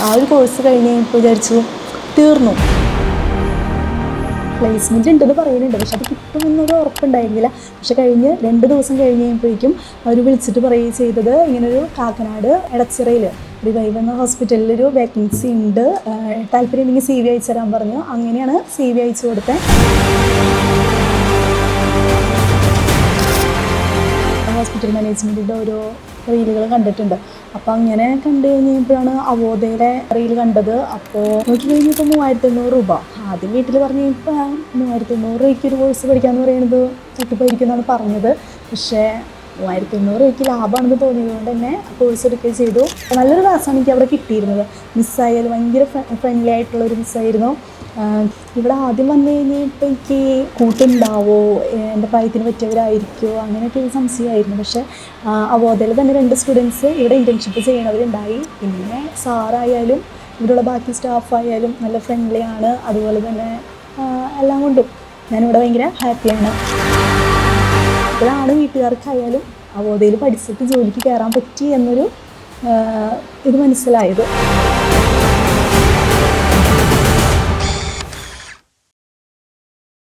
ആ ഒരു കോഴ്സ് കഴിഞ്ഞ് ഇപ്പോൾ വിചാരിച്ചു തീർന്നു. പ്ലേസ്മെൻറ്റ് ഉണ്ടെന്ന് പറയുന്നുണ്ട്, പക്ഷെ അത് കിട്ടുമെന്നൊരു ഉറപ്പുണ്ടായിരുന്നില്ല. പക്ഷെ കഴിഞ്ഞ് 2 ദിവസം കഴിഞ്ഞ് കഴിയുമ്പോഴേക്കും അവർ വിളിച്ചിട്ട് പറയുകയും ചെയ്തത് ഇങ്ങനൊരു കാക്കനാട് എടച്ചിറയിൽ റിവൈവ് എന്ന ഹോസ്പിറ്റലിലൊരു വേക്കൻസി ഉണ്ട്, താല്പര്യം ഉണ്ടെങ്കിൽ CV അയച്ചു തരാൻ പറഞ്ഞു. അങ്ങനെയാണ് CV അയച്ചു കൊടുത്തത്. ഹോസ്പിറ്റൽ മാനേജ്മെൻറ്റിൻ്റെ ഓരോ റീലുകൾ കണ്ടിട്ടുണ്ട്. അപ്പോൾ അങ്ങനെ കണ്ടു കഴിഞ്ഞപ്പോഴാണ് അവോധയുടെ റീൽ കണ്ടത്. അപ്പോൾ നോക്കി കഴിഞ്ഞപ്പോൾ 3500 രൂപ. ആദ്യം വീട്ടിൽ പറഞ്ഞു ഇപ്പോൾ 3500 രൂപയ്ക്ക് ഒരു കോഴ്സ് പഠിക്കാമെന്ന് പറയുന്നത് തട്ടിപ്പായിരിക്കും എന്നാണ് പറഞ്ഞത്. പക്ഷേ 3500 രൂപയ്ക്ക് ലാഭമാണെന്ന് തോന്നിയതുകൊണ്ട് തന്നെ കോഴ്സ് എടുക്കുകയും ചെയ്തു. നല്ലൊരു ക്ലാസ്സാണ് എനിക്ക് അവിടെ കിട്ടിയിരുന്നത്. മിസ്സായാലും ഭയങ്കര ഫ്രണ്ട്ലി ആയിട്ടുള്ളൊരു മിസ്സായിരുന്നു. ഇവിടെ ആദ്യം വന്നു കഴിഞ്ഞപ്പോൾ എനിക്ക് കൂട്ടുണ്ടാവോ, എൻ്റെ പ്രായത്തിന് പറ്റിയവരായിരിക്കുമോ, അങ്ങനെയൊക്കെ ഒരു സംശയമായിരുന്നു. പക്ഷേ അവോധയിൽ തന്നെ 2 സ്റ്റുഡൻസ് ഇവിടെ ഇൻറ്റേൺഷിപ്പ് ചെയ്യണവരുണ്ടായി. പിന്നെ സാറായാലും ഇവിടെയുള്ള ബാക്കി സ്റ്റാഫായാലും നല്ല ഫ്രണ്ട്ലി ആണ്. അതുപോലെ തന്നെ എല്ലാം കൊണ്ടും ഞാനിവിടെ ഭയങ്കര ഹാപ്പിയാണ്. ഇപ്പോഴാണ് വീട്ടുകാർക്കായാലും അവോധയിൽ പഠിച്ചിട്ട് ജോലിക്ക് കയറാൻ പറ്റി എന്നൊരു ഇത് മനസ്സിലായത്.